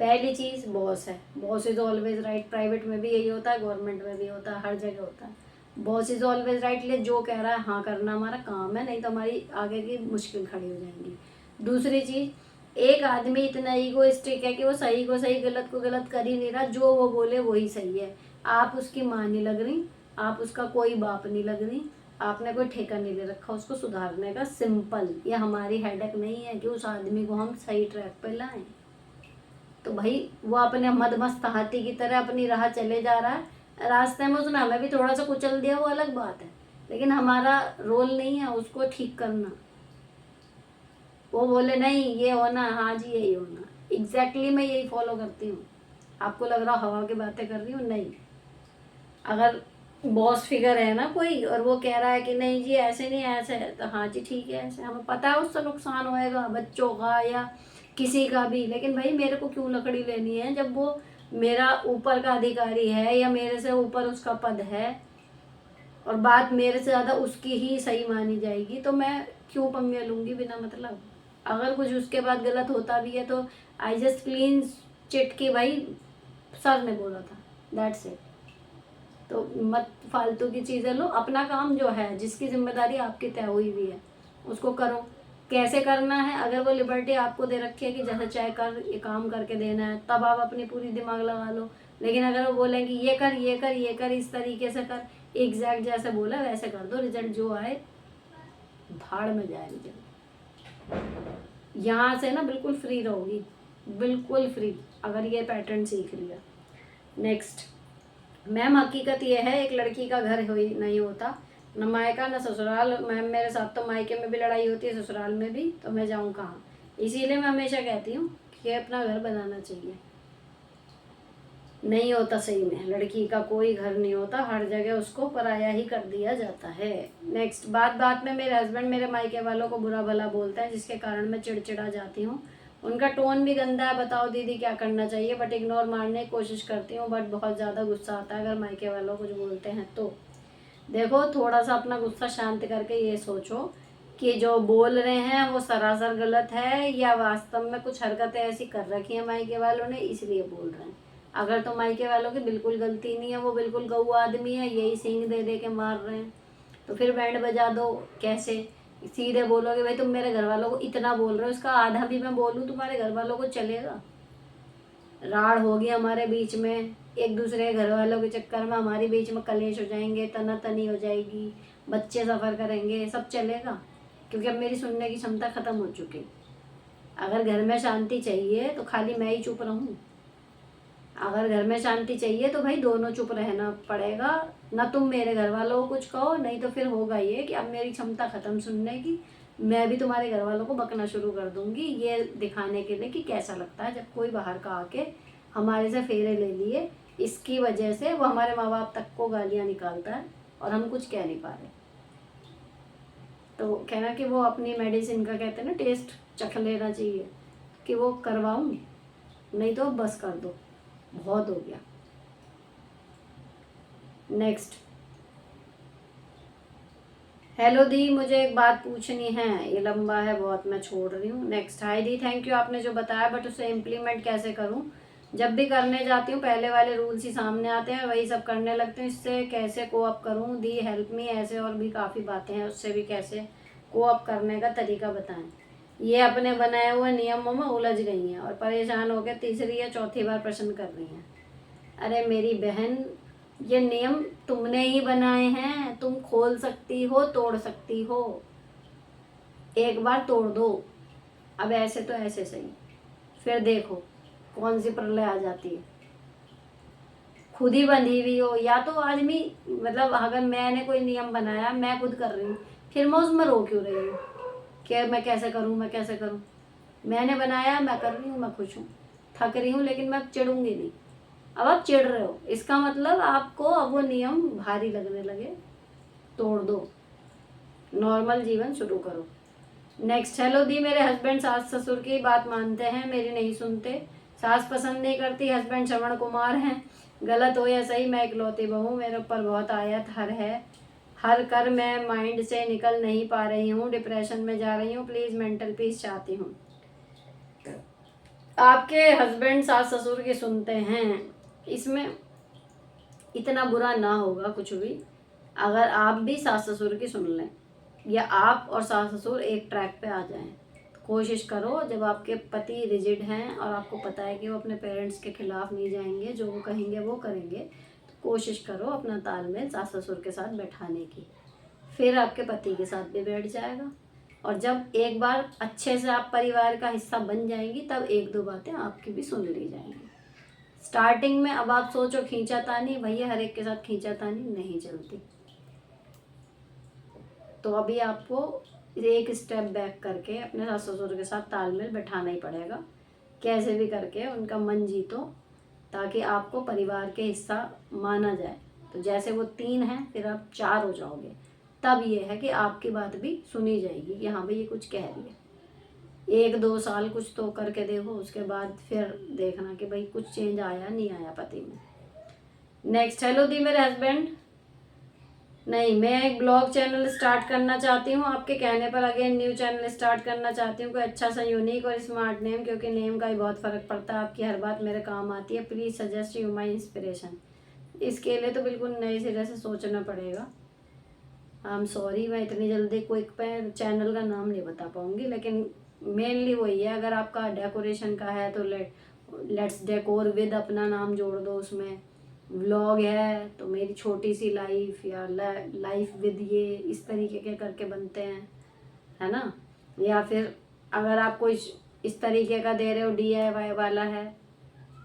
पहली चीज़ बॉस है, boss is always right. Private में भी यही होता है, गवर्नमेंट में भी होता है, हर जगह होता है। बॉस इज़ ऑलवेज राइट, लिए जो कह रहा है हाँ करना हमारा काम है, नहीं तो हमारी आगे की मुश्किल खड़ी हो जाएंगी। दूसरी चीज़, एक आदमी इतना ईगोइस्टिक है कि वो सही को सही गलत को गलत कर ही नहीं रहा, जो वो बोले वही सही है। आप उसकी माँ नहीं लग रही, आप उसका कोई बाप नहीं लग रही, आपने कोई ठेका नहीं ले रखा उसको सुधारने का। सिंपल, ये हमारी हेडेक नहीं है कि उस आदमी को हम सही ट्रैक पे लाएं। तो भाई वो अपने मदमस्त हाथी की तरह अपनी राह चले जा रहा है, रास्ते में उसने हमें भी थोड़ा सा कुचल दिया, वो अलग बात है, लेकिन हमारा रोल नहीं है उसको ठीक करना। वो बोले नहीं ये होना, हाँ जी यही होना, एग्जैक्टली मैं यही फॉलो करती हूँ। आपको लग रहा हवा की बातें कर रही हूँ, नहीं। अगर बॉस फिगर है ना कोई और वो कह रहा है कि नहीं जी ऐसे नहीं ऐसे है, तो हाँ जी ठीक है ऐसे, हमें पता है उससे नुकसान होएगा बच्चों का या किसी का भी, लेकिन भाई मेरे को क्यों लकड़ी लेनी है जब वो मेरा ऊपर का अधिकारी है या मेरे से ऊपर उसका पद है और बात मेरे से ज़्यादा उसकी ही सही मानी जाएगी, तो मैं क्यों पंगे लूँगी बिना मतलब। अगर कुछ उसके बाद गलत होता भी है तो आई जस्ट क्लीन चिट की भाई सर ने बोला था, दैट्स इट। तो मत फालतू की चीज़ें लो, अपना काम जो है जिसकी जिम्मेदारी आपकी तय हुई हुई है उसको करो। कैसे करना है, अगर वो लिबर्टी आपको दे रखी है कि जैसे चाहे कर, ये काम करके देना है, तब आप अपनी पूरी दिमाग लगा लो। लेकिन अगर वो बोलें कि ये कर ये कर ये कर, इस तरीके से कर, एग्जैक्ट जैसे बोला वैसे कर दो, रिजल्ट जो आए भाड़ में जाए रिजल्ट। यहाँ से ना बिल्कुल फ्री रहोगी, बिल्कुल फ्री, अगर ये पैटर्न सीख लिया। नेक्स्ट मैम, हकीकत ये है एक लड़की का घर हुई नहीं होता, न मायका न ससुराल। मैम मेरे साथ तो मायके में भी लड़ाई होती है, ससुराल में भी, तो मैं जाऊँ कहाँ। इसीलिए मैं हमेशा कहती हूँ कि अपना घर बनाना चाहिए। नहीं होता सही में, लड़की का कोई घर नहीं होता, हर जगह उसको पराया ही कर दिया जाता है। नेक्स्ट, बात बात में मेरे हस्बैंड मेरे मायके वालों को बुरा भला बोलते हैं, जिसके कारण मैं चिड़चिड़ा जाती हूँ। उनका टोन भी गंदा है, बताओ दीदी क्या करना चाहिए, बट इग्नोर मारने की कोशिश करती हूँ, बट बहुत ज़्यादा गुस्सा आता है अगर मायके वालों कुछ बोलते हैं तो। देखो थोड़ा सा अपना गुस्सा शांत करके ये सोचो कि जो बोल रहे हैं वो सरासर गलत है या वास्तव में कुछ हरकतें ऐसी कर रखी हैं मायके वालों ने इसलिए बोल रहे हैं। अगर तो मायके वालों की बिल्कुल गलती नहीं है, वो बिल्कुल गऊ आदमी है, यही सींग दे दे के मार रहे हैं, तो फिर बैंड बजा दो। कैसे सीधे बोलोगे भाई तुम मेरे घर वालों को इतना बोल रहे हो, इसका आधा भी मैं बोलूँ तुम्हारे घर वालों को चलेगा? राड़ होगी हमारे बीच में, एक दूसरे घर वालों के चक्कर में हमारे बीच में कलेश हो जाएंगे, तना तनी हो जाएगी, बच्चे सफ़र करेंगे, सब चलेगा? क्योंकि अब मेरी सुनने की क्षमता ख़त्म हो चुकी। अगर घर में शांति चाहिए तो खाली मैं ही चुप रहूं? अगर घर में शांति चाहिए तो भाई दोनों चुप रहना पड़ेगा, ना तुम मेरे घर वालों को कुछ कहो, नहीं तो फिर होगा ये कि अब मेरी क्षमता ख़त्म सुनने की, मैं भी तुम्हारे घर वालों को बकना शुरू कर दूंगी, ये दिखाने के लिए कि कैसा लगता है जब कोई बाहर का आके हमारे से फेरे ले लिए। इसकी वजह से वो हमारे माँ बाप तक को गालियाँ निकालता है और हम कुछ कह नहीं पा रहे। तो कहना कि वो अपनी मेडिसिन का कहते हैं ना टेस्ट चख लेना चाहिए, कि वो करवाऊँ, नहीं तो बस कर दो, बहुत हो गया। नेक्स्ट, हेलो दी, मुझे एक बात पूछनी है, ये लंबा है बहुत, मैं छोड़ रही हूँ। Next, hi the, thank you आपने जो बताया, बट उसे इम्प्लीमेंट कैसे करूँ? जब भी करने जाती हूँ पहले वाले रूल्स ही सामने आते हैं, वही सब करने लगती हूँ, इससे कैसे कोअप करूँ दी, हेल्प मी। ऐसे और भी काफ़ी बातें हैं, उससे भी कैसे कोअप करने का तरीका बताएं। ये अपने बनाए हुए नियमों में उलझ गई हैं और परेशान होकर तीसरी या चौथी बार प्रश्न कर रही हैं। अरे मेरी बहन, ये नियम तुमने ही बनाए हैं, तुम खोल सकती हो, तोड़ सकती हो, एक बार तोड़ दो, अब ऐसे तो ऐसे सही, फिर देखो कौन सी प्रलय आ जाती है। खुद ही बंधी हुई हो, या तो आदमी मतलब अगर मैंने कोई नियम बनाया, मैं खुद कर रही हूँ, फिर मैं उसमें रो क्यों रही हूँ कि मैं कैसे करूँ, मैं कैसे करूँ? मैंने बनाया, मैं कर रही हूँ, मैं खुश हूँ, थक रही हूँ, लेकिन मैं चिढ़ूंगी नहीं। अब आप चिढ़ रहे हो, इसका मतलब आपको अब वो नियम भारी लगने लगे, तोड़ दो, नॉर्मल जीवन शुरू करो। नेक्स्ट, हेलो दी, मेरे हस्बैंड सास ससुर की बात मानते हैं, मेरी नहीं सुनते, सास पसंद नहीं करती, हस्बैंड श्रवण कुमार हैं। गलत हो या सही, मैं इकलौती बहू, मेरे ऊपर बहुत आयत हर कर मैं माइंड से निकल नहीं पा रही हूँ, डिप्रेशन में जा रही हूँ, प्लीज़ मेंटल पीस चाहती हूँ। आपके हस्बैंड सास ससुर की सुनते हैं, इसमें इतना बुरा ना होगा कुछ भी अगर आप भी सास ससुर की सुन लें, या आप और सास ससुर एक ट्रैक पे आ जाएं। कोशिश करो, जब आपके पति रिजिड हैं और आपको पता है कि वो अपने पेरेंट्स के खिलाफ नहीं जाएंगे, जो वो कहेंगे वो करेंगे, तो कोशिश करो अपना तालमेल सास ससुर के साथ बैठाने की। फिर आपके पति के साथ भी बैठ जाएगा, और जब एक बार अच्छे से आप परिवार का हिस्सा बन जाएंगी, तब एक दो बातें आपकी भी सुन ली जाएंगी। स्टार्टिंग में अब आप सोचो खींचातानी, भैया हर एक के साथ खींचातानी नहीं चलती। तो अभी आपको एक स्टेप बैक करके अपने सास ससुर के साथ तालमेल बैठाना ही पड़ेगा, कैसे भी करके उनका मन जीतो, ताकि आपको परिवार के हिस्सा माना जाए। तो जैसे वो 3 हैं, फिर आप 4 हो जाओगे। तब ये है कि आपकी बात भी सुनी जाएगी कि हाँ भाई ये कुछ कह रही है। 1-2 साल कुछ तो करके देखो, उसके बाद फिर देखना कि भाई कुछ चेंज आया नहीं आया पति में। नेक्स्ट, हेलो दी मेरे हस्बैंड, नहीं मैं एक ब्लॉग चैनल स्टार्ट करना चाहती हूँ, आपके कहने पर अगेन न्यू चैनल स्टार्ट करना चाहती हूँ, कोई अच्छा सा यूनिक और स्मार्ट नेम, क्योंकि नेम का ही बहुत फ़र्क पड़ता है, आपकी हर बात मेरे काम आती है, please suggest you my inspiration. इसके लिए तो बिल्कुल नए सिरे से सोचना पड़ेगा। आई एम सॉरी, मैं इतनी जल्दी क्विक पे चैनल का नाम नहीं बता पाऊँगी, लेकिन मेनली वही है, अगर आपका डेकोरेशन का है तो लेट्स डेकोर विद अपना नाम जोड़ दो उसमें। व्लॉग है तो मेरी छोटी सी लाइफ, या लाइफ विद, ये इस तरीके के करके बनते हैं, है ना। या फिर अगर आप कोई इस तरीके का दे रहे हो, DIY वाला है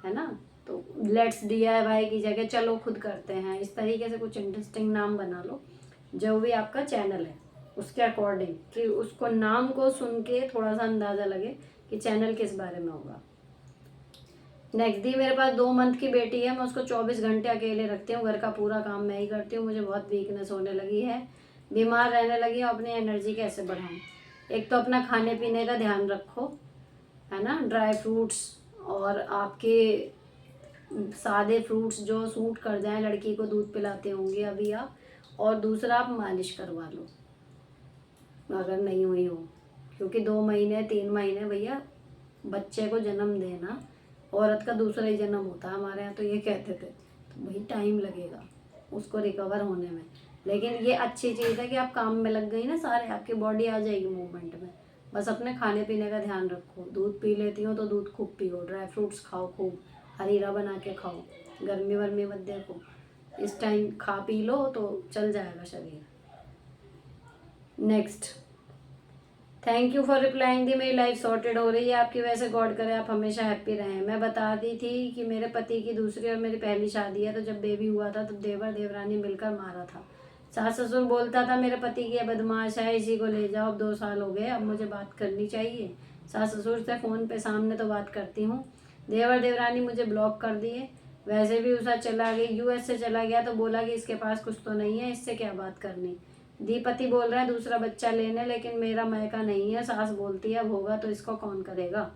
ना, तो लेट्स DIY की जगह चलो खुद करते हैं, इस तरीके से कुछ इंटरेस्टिंग नाम बना लो, जो भी आपका चैनल है उसके अकॉर्डिंग, कि उसको नाम को सुन के थोड़ा सा अंदाज़ा लगे कि चैनल किस बारे में होगा। नेक्स्ट दी, मेरे पास 2 मंथ की बेटी है, मैं उसको 24 घंटे अकेले रखती हूँ, घर का पूरा काम मैं ही करती हूँ, मुझे बहुत वीकनेस होने लगी है, बीमार रहने लगी हूँ, अपनी एनर्जी कैसे बढ़ाऊँ। एक तो अपना खाने पीने का ध्यान रखो, है ना, ड्राई फ्रूट्स और आपके सादे फ्रूट्स जो सूट कर जाएं, लड़की को दूध पिलाते होंगे अभी आप, और दूसरा आप मालिश करवा लो अगर नहीं हुई हो, क्योंकि 2 महीने 3 महीने भैया बच्चे को जन्म देना औरत का दूसरा ही जन्म होता है, हमारे यहाँ तो ये कहते थे, तो वही टाइम लगेगा उसको रिकवर होने में। लेकिन ये अच्छी चीज़ है कि आप काम में लग गई ना, सारे आपकी बॉडी आ जाएगी मूवमेंट में। बस अपने खाने पीने का ध्यान रखो, दूध पी लेती हो तो दूध खूब पियो, ड्राई फ्रूट्स खाओ खूब, हरीरा बना के खाओ, गर्मी वर्मी मत देखो, इस टाइम खा पी लो तो चल जाएगा शरीर। Next, thank you for replying दी, मेरी लाइफ सॉर्टेड हो रही है आपकी वजह से, गॉड करे आप हमेशा हैप्पी रहें। मैं बता दी थी कि मेरे पति की दूसरी और मेरी पहली शादी है, तो जब बेबी हुआ था तो देवर देवरानी मिलकर मारा था। सास ससुर बोलता था मेरे पति की बदमाश है, इसी को ले जाओ, अब 2 साल हो गए, अब मुझे बात करनी चाहिए। सास ससुर से फ़ोन पे सामने तो बात करती हूँ, देवर देवरानी मुझे ब्लॉक कर दिए, वैसे भी उसका चला गई, US से चला गया तो बोला कि इसके पास कुछ तो नहीं है, इससे क्या बात करनी। दीपति बोल रहा है दूसरा बच्चा लेने, लेकिन मेरा मायका नहीं है, सास बोलती है अब होगा तो इसको कौन करेगा।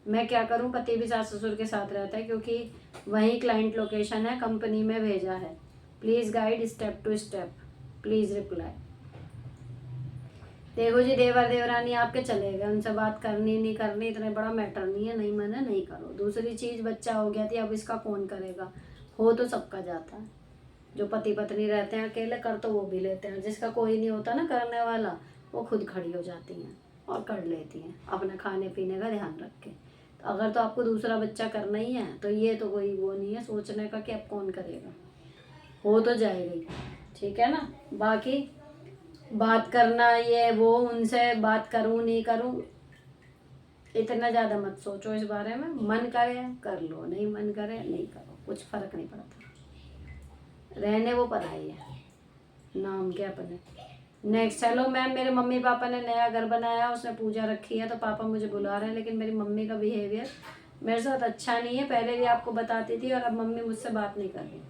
मैं क्या करूं, पति भी सास ससुर के साथ रहता है, क्योंकि वही क्लाइंट लोकेशन है, कंपनी में भेजा है। Please guide step to step, please reply. देखो जी, देवर देवरानी आपके चले गए, उनसे बात करनी नहीं करनी इतना बड़ा मैटर नहीं है, नहीं माने नहीं करो। दूसरी चीज़, बच्चा हो गया थी, अब इसका कौन करेगा, हो तो सबका जाता है। जो पति पत्नी रहते हैं अकेले, कर तो वो भी लेते हैं, जिसका कोई नहीं होता ना करने वाला, वो खुद खड़ी हो जाती हैं और कर लेती हैं अपने खाने पीने का ध्यान रख के। तो अगर तो आपको दूसरा बच्चा करना ही है तो ये तो कोई वो नहीं है सोचने का कि अब कौन करेगा, हो तो जाएगा ही, ठीक है ना। बाकी बात करना ये वो, उनसे बात करूँ नहीं करूँ इतना ज़्यादा मत सोचो इस बारे में, मन करे कर लो, नहीं मन करे नहीं करो, कुछ फ़र्क नहीं पड़ता, रहने वो पढ़ाई है, नाम क्या अपने। नेक्स्ट, हेलो मैम, मेरे मम्मी पापा ने नया घर बनाया, उसने पूजा रखी है, तो पापा मुझे बुला रहे हैं, लेकिन मेरी मम्मी का बिहेवियर मेरे साथ अच्छा नहीं है, पहले भी आपको बताती थी और अब मम्मी मुझसे बात नहीं कर रही।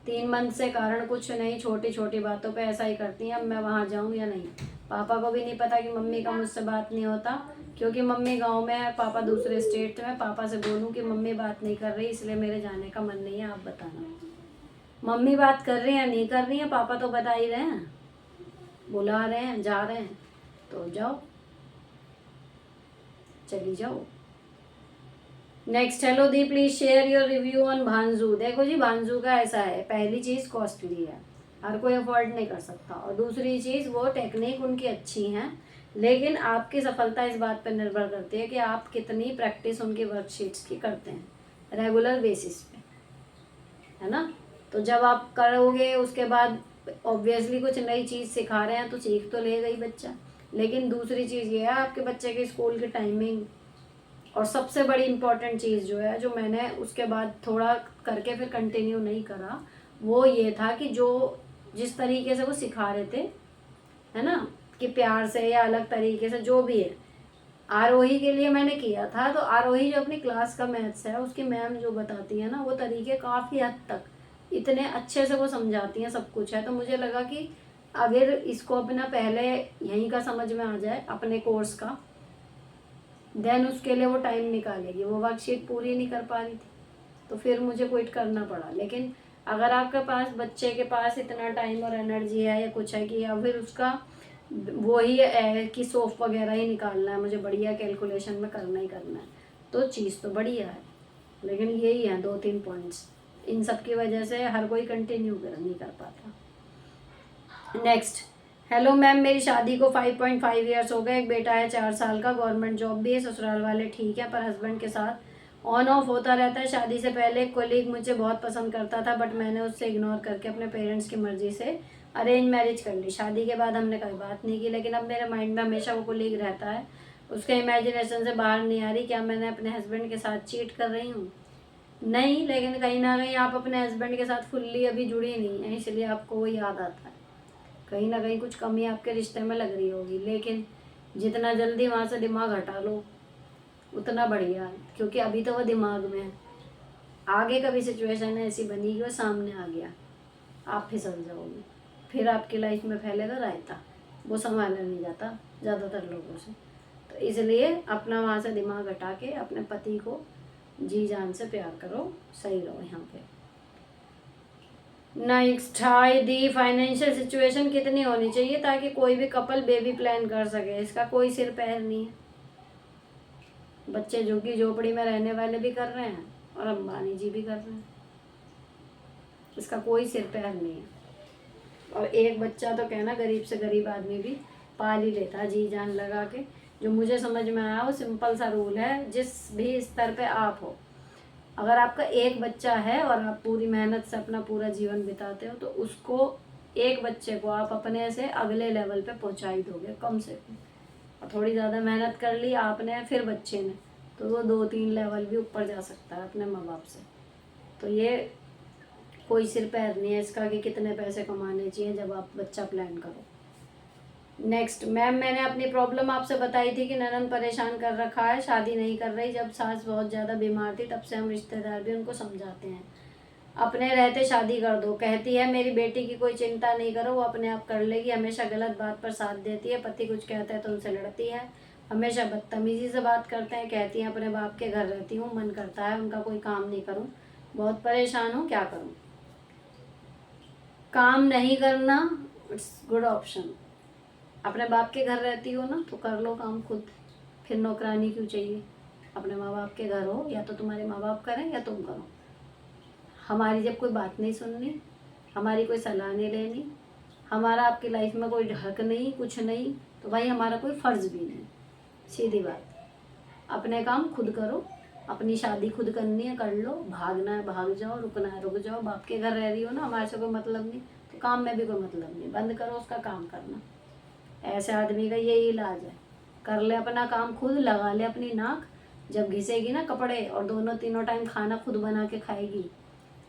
3 मंथ से कारण कुछ नहीं, छोटी छोटी बातों पे ऐसा ही करती हैं। अब मैं वहाँ जाऊँ या नहीं, पापा को भी नहीं पता कि मम्मी का मुझसे बात नहीं होता, क्योंकि मम्मी गांव में है, पापा दूसरे स्टेट में। पापा से बोलूँ कि मम्मी बात नहीं कर रही इसलिए मेरे जाने का मन नहीं है, आप बताना। मम्मी बात कर रही हैं नहीं कर रही हैं, पापा तो बता ही रहे हैं, बुला रहे हैं, जा रहे हैं, तो जाओ, चली जाओ। नेक्स्ट, हेलो दी, please share your review on भांजू। देखो जी, भांजू का ऐसा है, पहली चीज़ कॉस्टली है, हर कोई अफोर्ड नहीं कर सकता, और दूसरी चीज़ वो टेक्निक उनकी अच्छी हैं, लेकिन आपकी सफलता इस बात पर निर्भर करती है कि आप कितनी प्रैक्टिस उनकी वर्कशीट्स की करते हैं रेगुलर बेसिस पे, है ना। तो जब आप करोगे उसके बाद ऑब्वियसली कुछ नई चीज़ सिखा रहे हैं तो सीख तो लेगा ही बच्चा, लेकिन दूसरी चीज़ ये है आपके बच्चे के स्कूल की टाइमिंग। और सबसे बड़ी इम्पॉर्टेंट चीज़ जो है, जो मैंने उसके बाद थोड़ा करके फिर कंटिन्यू नहीं करा, वो ये था कि जो जिस तरीके से वो सिखा रहे थे, है ना, कि प्यार से या अलग तरीके से जो भी है, आरोही के लिए मैंने किया था। तो आरोही जो अपनी क्लास का मैथ्स है, उसकी मैम जो बताती है ना, वो तरीके काफ़ी हद तक इतने अच्छे से वो समझाती हैं, सब कुछ है। तो मुझे लगा कि अगर इसको अपना पहले यहीं का समझ में आ जाए अपने कोर्स का, देन उसके लिए वो टाइम निकालेगी। वो वर्कशीट पूरी नहीं कर पा रही थी तो फिर मुझे क्विट करना पड़ा। लेकिन अगर आपके पास बच्चे के पास इतना टाइम और एनर्जी है या कुछ है कि, या फिर उसका वही है कि सोफ वगैरह ही निकालना है, मुझे बढ़िया कैलकुलेशन में करना ही करना है, तो चीज़ तो बढ़िया है। लेकिन यही है 2-3 पॉइंट्स, इन सब की वजह से हर कोई कंटिन्यू नहीं कर पाता। नेक्स्ट, हेलो मैम, मेरी शादी को 5.5 ईयर्स हो गए, एक बेटा है 4 साल का, गवर्नमेंट जॉब भी है, ससुराल वाले ठीक है, पर हस्बैंड के साथ ऑन ऑफ होता रहता है। शादी से पहले एक कोलीग मुझे बहुत पसंद करता था, बट मैंने उससे इग्नोर करके अपने पेरेंट्स की मर्जी से अरेंज मैरिज कर ली। शादी के बाद हमने कभी बात नहीं की, लेकिन अब मेरे माइंड में हमेशा वो कोलीग रहता है, उसके इमेजिनेशन से बाहर नहीं आ रही। क्या मैंने अपने हस्बैंड के साथ चीट कर रही हूँ? नहीं, लेकिन कहीं ना कहीं आप अपने हस्बैंड के साथ फुल्ली अभी जुड़ी नहीं है, इसलिए आपको वो याद आता है। कहीं ना कहीं कुछ कमी आपके रिश्ते में लग रही होगी, लेकिन जितना जल्दी वहाँ से दिमाग हटा लो उतना बढ़िया है, क्योंकि अभी तो वो दिमाग में है। आगे कभी सिचुएशन ऐसी बनी कि वो सामने आ गया, आप फिसल जाओगे, फिर आपकी लाइफ में फैलेगा रायता, वो संभाला नहीं जाता ज़्यादातर लोगों से। तो इसलिए अपना वहाँ से दिमाग हटा के अपने पति को जी जान से प्यार करो, सही रहो यहाँ पे। नेक्स्ट, हाय दी, फाइनेंशियल सिचुएशन कितनी होनी चाहिए ताकि कोई भी कपल बेबी प्लान कर सके? इसका कोई सिर पैर नहीं है। बच्चे झुग्गी झोपड़ी में रहने वाले भी कर रहे हैं और अंबानी जी भी कर रहे हैं, इसका कोई सिर पैर नहीं है। और एक बच्चा तो कहना गरीब से गरीब आदमी भी पाल ही लेता जी जान लगा के। जो मुझे समझ में आया वो सिंपल सा रूल है, जिस भी स्तर पे आप हो, अगर आपका एक बच्चा है और आप पूरी मेहनत से अपना पूरा जीवन बिताते हो, तो उसको, एक बच्चे को आप अपने से अगले लेवल पे पहुंचा ही दोगे कम से कम। और थोड़ी ज़्यादा मेहनत कर ली आपने फिर बच्चे ने, तो वो 2-3 लेवल भी ऊपर जा सकता है अपने माँ बाप से। तो ये कोई सिर पैर नहीं है इसका कि कितने पैसे कमाने चाहिए जब आप बच्चा प्लान करो। नेक्स्ट, मैम, मैंने अपनी प्रॉब्लम आपसे बताई थी कि ननद परेशान कर रखा है, शादी नहीं कर रही। जब सास बहुत ज़्यादा बीमार थी तब से हम रिश्तेदार भी उनको समझाते हैं, अपने रहते शादी कर दो। कहती है मेरी बेटी की कोई चिंता नहीं करो, वो अपने आप कर लेगी। हमेशा गलत बात पर साथ देती है, पति कुछ कहता है तो उनसे लड़ती है, हमेशा बदतमीजी से बात करते हैं। कहती है अपने बाप के घर रहती हूँ, मन करता है उनका कोई काम नहीं करूँ, बहुत परेशान हूँ, क्या करूँ? काम नहीं करना इट्स गुड ऑप्शन। अपने बाप के घर रहती हो ना, तो कर लो काम खुद, फिर नौकरानी क्यों चाहिए? अपने माँ बाप के घर हो, या तो तुम्हारे माँ बाप करें या तुम करो। हमारी जब कोई बात नहीं सुननी, हमारी कोई सलाह नहीं लेनी, हमारा आपकी लाइफ में कोई हक नहीं, कुछ नहीं, तो भाई हमारा कोई फ़र्ज़ भी नहीं। सीधी बात, अपने काम खुद करो, अपनी शादी खुद करनी है कर लो, भागना है भाग जाओ, रुकना है रुक जाओ। बाप के घर रह रही हो ना, हमारे से कोई मतलब नहीं, तो काम में भी कोई मतलब नहीं, बंद करो उसका काम करना। ऐसे आदमी का यही इलाज है, कर ले अपना काम खुद, लगा ले अपनी नाक, जब घिसेगी ना कपड़े और दोनों तीनों टाइम खाना खुद बना के खाएगी,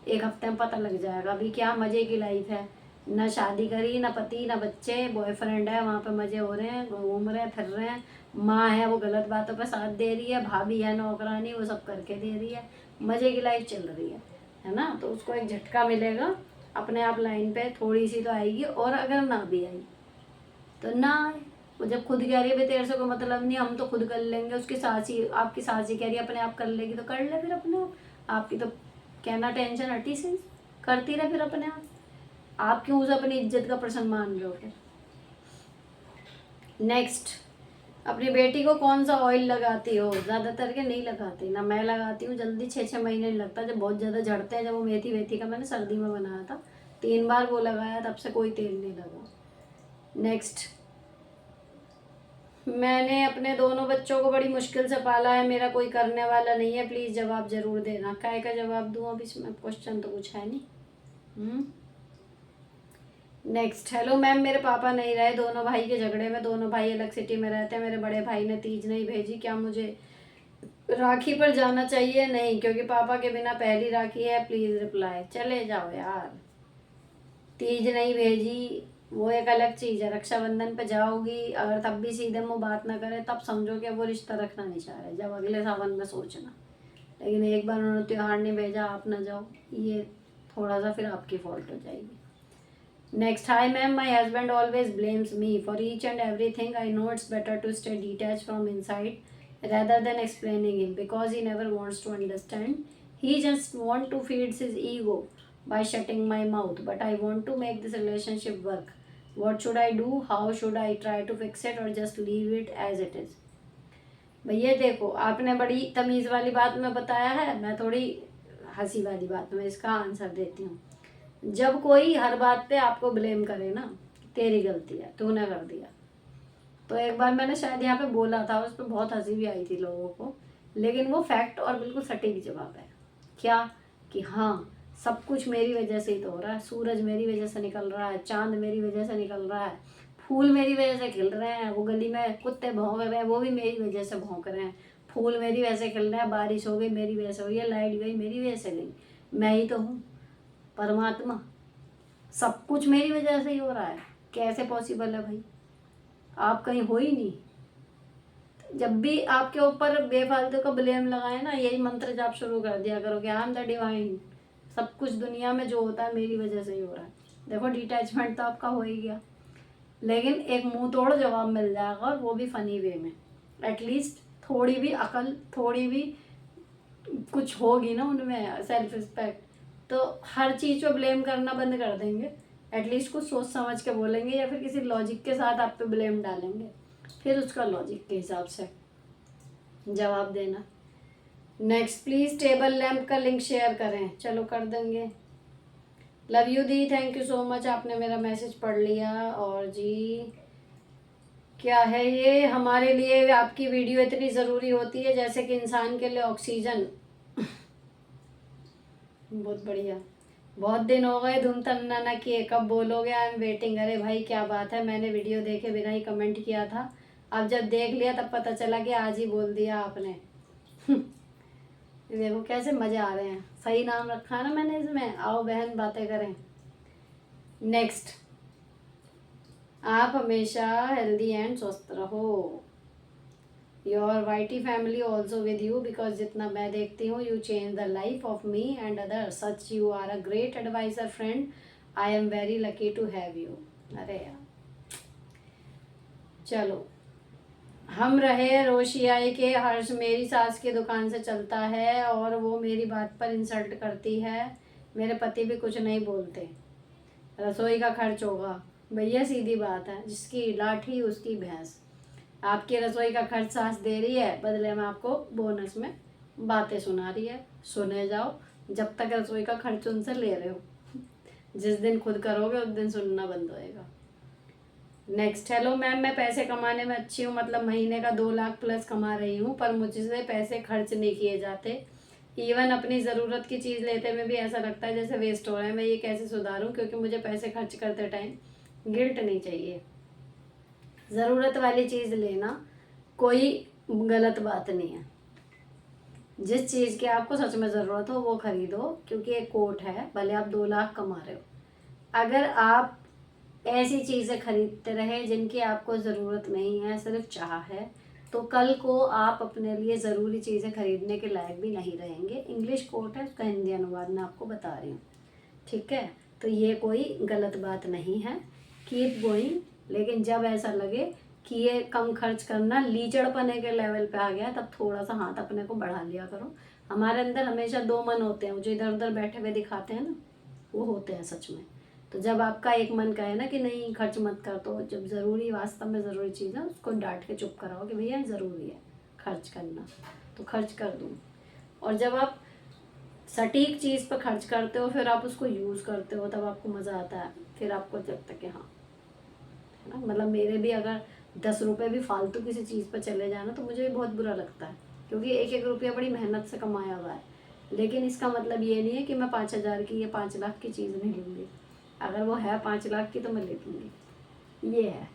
एक हफ्ते में पता लग जाएगा अभी क्या मज़े की लाइफ है। ना शादी करी, ना पति, ना बच्चे, बॉयफ्रेंड है वहाँ पे मज़े हो रहे हैं, घूम रहे हैं, फिर रहे हैं। माँ है वो गलत बातों पे साथ दे रही है, भाभी है नौकरानी वो सब करके दे रही है, मज़े की लाइफ चल रही है ना। तो उसको एक झटका मिलेगा अपने आप लाइन पे थोड़ी सी तो आएगी, और अगर ना भी आई तो ना आए। वो जब खुद कह रही है भाई तेरे से कोई मतलब नहीं, हम तो खुद कर लेंगे, उसकी सासी, आपकी सासी कह रही है अपने आप कर लेगी तो कर ले फिर अपने आप। आपकी तो कहना टेंशन हटी से करती रहे फिर अपने आप। आप क्यों उसे अपनी इज्जत का प्रश्न मान रहे हो फिर। नेक्स्ट, अपनी बेटी को कौन सा ऑयल लगाती हो? ज़्यादातर के नहीं लगाती, ना मैं लगाती हूँ, जल्दी 6-6 महीने नहीं लगता, जब बहुत ज़्यादा झड़ते हैं। जब वो मेथी वेथी का मैंने सर्दी में बनाया था, 3 बार वो लगाया, तब से कोई तेल नहीं लगा। नेक्स्ट, मैंने अपने दोनों बच्चों को बड़ी मुश्किल से पाला है, मेरा कोई करने वाला नहीं है, प्लीज़ जवाब ज़रूर देना। काय का जवाब दूँ अब इसमें, क्वेश्चन तो कुछ है नहीं। नेक्स्ट, हेलो मैम, मेरे पापा नहीं रहे दोनों भाई के झगड़े में, दोनों भाई अलग सिटी में रहते हैं, मेरे बड़े भाई ने तीज नहीं भेजी, क्या मुझे राखी पर जाना चाहिए? नहीं, क्योंकि पापा के बिना पहली राखी है, प्लीज़ रिप्लाई। चले जाओ यार, तीज नहीं भेजी वो एक अलग चीज़ है, रक्षाबंधन पे जाओगी अगर तब भी सीधे मुँह बात ना करे तब समझो कि वो रिश्ता रखना नहीं चाह रहे, जब अगले सावन में सोचना। लेकिन एक बार उन्होंने त्योहार नहीं भेजा, आप ना जाओ, ये थोड़ा सा फिर आपकी फॉल्ट हो जाएगी। Next, hi ma'am, my husband always blames me for each and everything. I know it's better to stay detached from inside rather than explaining him because he never wants to understand. He just want to feed his ego by shutting my mouth. But I want to make this relationship work. What should I do? How should I try to fix it or just leave it as it is? भैया देखो, आपने बड़ी तमीज़ वाली बात में बताया है, मैं थोड़ी हंसी वाली बात में इसका आंसर देती हूँ। जब कोई हर बात पे आपको ब्लेम करे ना, तेरी गलती है, तूने कर दिया, तो एक बार मैंने शायद यहाँ पे बोला था, उस पर बहुत हंसी भी आई थी लोगों को, लेकिन वो फैक्ट और बिल्कुल सटीक जवाब है। क्या? कि हाँ, सब कुछ मेरी वजह से ही तो हो रहा है। सूरज मेरी वजह से निकल रहा है, चांद मेरी वजह से निकल रहा है, फूल मेरी वजह से खिल रहे हैं, वो गली में कुत्ते भौंक रहे हैं वो भी मेरी वजह से भौंक रहे हैं, फूल मेरी वजह से खिल रहे हैं, बारिश हो गई मेरी वजह से हुई है, लाइट गई मेरी वजह से गई, मैं ही तो हूँ परमात्मा। सब कुछ मेरी वजह से ही हो रहा है, कैसे पॉसिबल है भाई? आप कहीं हो ही नहीं। जब भी आपके ऊपर बेफालतू का ब्लेम लगाए ना, यही मंत्र जाप शुरू कर दिया करो कि आई एम द डिवाइन, सब कुछ दुनिया में जो होता है मेरी वजह से ही हो रहा है। देखो, डिटैचमेंट तो आपका हो ही गया, लेकिन एक मुंह तोड़ जवाब मिल जाएगा, और वो भी फनी वे में। एटलीस्ट थोड़ी भी अकल, थोड़ी भी कुछ होगी ना उनमें, सेल्फ रिस्पेक्ट, तो हर चीज़ पे ब्लेम करना बंद कर देंगे। एटलीस्ट कुछ सोच समझ के बोलेंगे, या फिर किसी लॉजिक के साथ आप पे ब्लेम डालेंगे, फिर उसका लॉजिक के हिसाब से जवाब देना। नेक्स्ट, प्लीज़ टेबल लैंप का लिंक शेयर करें। चलो कर देंगे। Love you the, thank you so much, आपने मेरा मैसेज पढ़ लिया। और जी क्या है ये, हमारे लिए आपकी वीडियो इतनी ज़रूरी होती है जैसे कि इंसान के लिए ऑक्सीजन। बहुत बढ़िया, बहुत दिन हो गए धूम तन्ना ना किए, कब बोलोगे? I am waiting. अरे भाई क्या बात है, मैंने वीडियो देखे बिना ही कमेंट किया था, अब जब देख लिया तब पता चला कि आज ही बोल दिया आपने। देखो कैसे मज़े आ रहे हैं, सही नाम रखा है ना मैंने इसमें, आओ बहन बातें करें। नेक्स्ट, आप हमेशा हेल्दी एंड स्वस्थ रहो। Your weighty family also with you, because जितना मैं देखती हूँ you change the life of me and other, such you are a great advisor friend, I am very lucky to have you. अरे यार चलो, हम रहे रोशियाई के हर्ष, मेरी सास की दुकान से चलता है और वो मेरी बात पर इंसल्ट करती है, मेरे पति भी कुछ नहीं बोलते, रसोई का खर्च होगा। भैया सीधी बात है, जिसकी लाठी उसकी भैंस। आपकी रसोई का खर्च सास दे रही है, बदले में आपको बोनस में बातें सुना रही है, सुने जाओ जब तक रसोई का खर्च उनसे ले रहे हो। जिस दिन खुद करोगे उस दिन सुनना बंद होएगा। नेक्स्ट, हेलो मैम, मैं पैसे कमाने में अच्छी हूँ, मतलब महीने का 2 लाख प्लस कमा रही हूँ, पर मुझसे पैसे खर्च नहीं किए जाते, इवन अपनी ज़रूरत की चीज़ लेते में भी ऐसा लगता है जैसे वेस्ट हो रहा है। मैं ये कैसे सुधारूँ, क्योंकि मुझे पैसे खर्च करते टाइम गिल्ट नहीं चाहिए। ज़रूरत वाली चीज़ लेना कोई गलत बात नहीं है, जिस चीज़ की आपको सच में ज़रूरत हो वो ख़रीदो, क्योंकि एक कोट है, भले आप 2 लाख कमा रहे हो, अगर आप ऐसी चीज़ें खरीदते रहे जिनकी आपको ज़रूरत नहीं है, सिर्फ चाह है, तो कल को आप अपने लिए ज़रूरी चीज़ें खरीदने के लायक भी नहीं रहेंगे। इंग्लिश कोट है, उसका हिंदी अनुवाद मैं आपको बता रही हूँ, ठीक है? तो ये कोई गलत बात नहीं है, कीप गोइंग। लेकिन जब ऐसा लगे कि ये कम खर्च करना लीचड़पने के लेवल पे आ गया, तब थोड़ा सा हाथ अपने को बढ़ा लिया करो। हमारे अंदर हमेशा दो मन होते हैं, जो इधर उधर बैठे हुए दिखाते हैं ना, वो होते हैं सच में। तो जब आपका एक मन का है ना कि नहीं खर्च मत कर, तो जब ज़रूरी, वास्तव में ज़रूरी चीज़ है, उसको डांट के चुप कराओ कि भैया ज़रूरी है खर्च करना, तो खर्च कर दूँ। और जब आप सटीक चीज़ पर खर्च करते हो, फिर आप उसको यूज़ करते हो, तब आपको मज़ा आता है। फिर आपको लगता है कि हाँ, है ना। मतलब मेरे भी अगर 10 रुपये भी फालतू किसी चीज़ पर चले जाए ना, तो मुझे भी बहुत बुरा लगता है, क्योंकि एक एक रुपया बड़ी मेहनत से कमाया हुआ है। लेकिन इसका मतलब ये नहीं है कि मैं 5,000 की या 5 लाख की चीज़ नहीं लूँगी। अगर वो है 5 लाख की तो मैं ले लूँगी, ये है।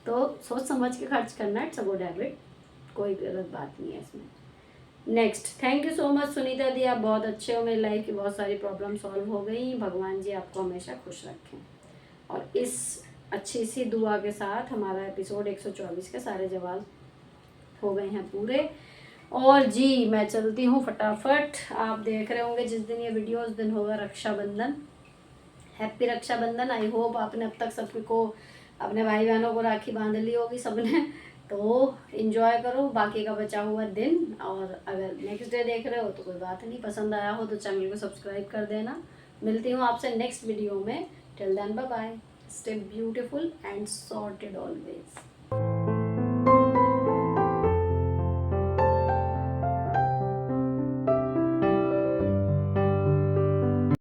तो सोच समझ के खर्च करना, इट्स अ गुड हैबिट, कोई गलत बात नहीं है इसमें। Next, thank you so much Sunita di, आप बहुत अच्छे हो, मेरी लाइफ की बहुत सारी प्रॉब्लम सॉल्व हो गई, भगवान जी आपको हमेशा खुश रखें। और इस अच्छी सी दुआ के साथ हमारा एपिसोड 124 के सारे जवाब हो गए हैं पूरे। और जी मैं चलती हूँ फटाफट। आप देख रहे होंगे जिस दिन ये वीडियो, उस दिन होगा Rakshabandhan. Happy Rakshabandhan. I hope आपने अब तक सबको, अपने भाई बहनों को राखी बांध ली होगी सबने। तो इन्जॉय करो बाकी का बचा हुआ दिन। और अगर नेक्स्ट डे देख रहे हो तो कोई बात नहीं, पसंद आया हो तो चैनल को सब्सक्राइब कर देना। मिलती हूँ आपसे नेक्स्ट वीडियो में। Till then bye bye, stay beautiful and sorted always.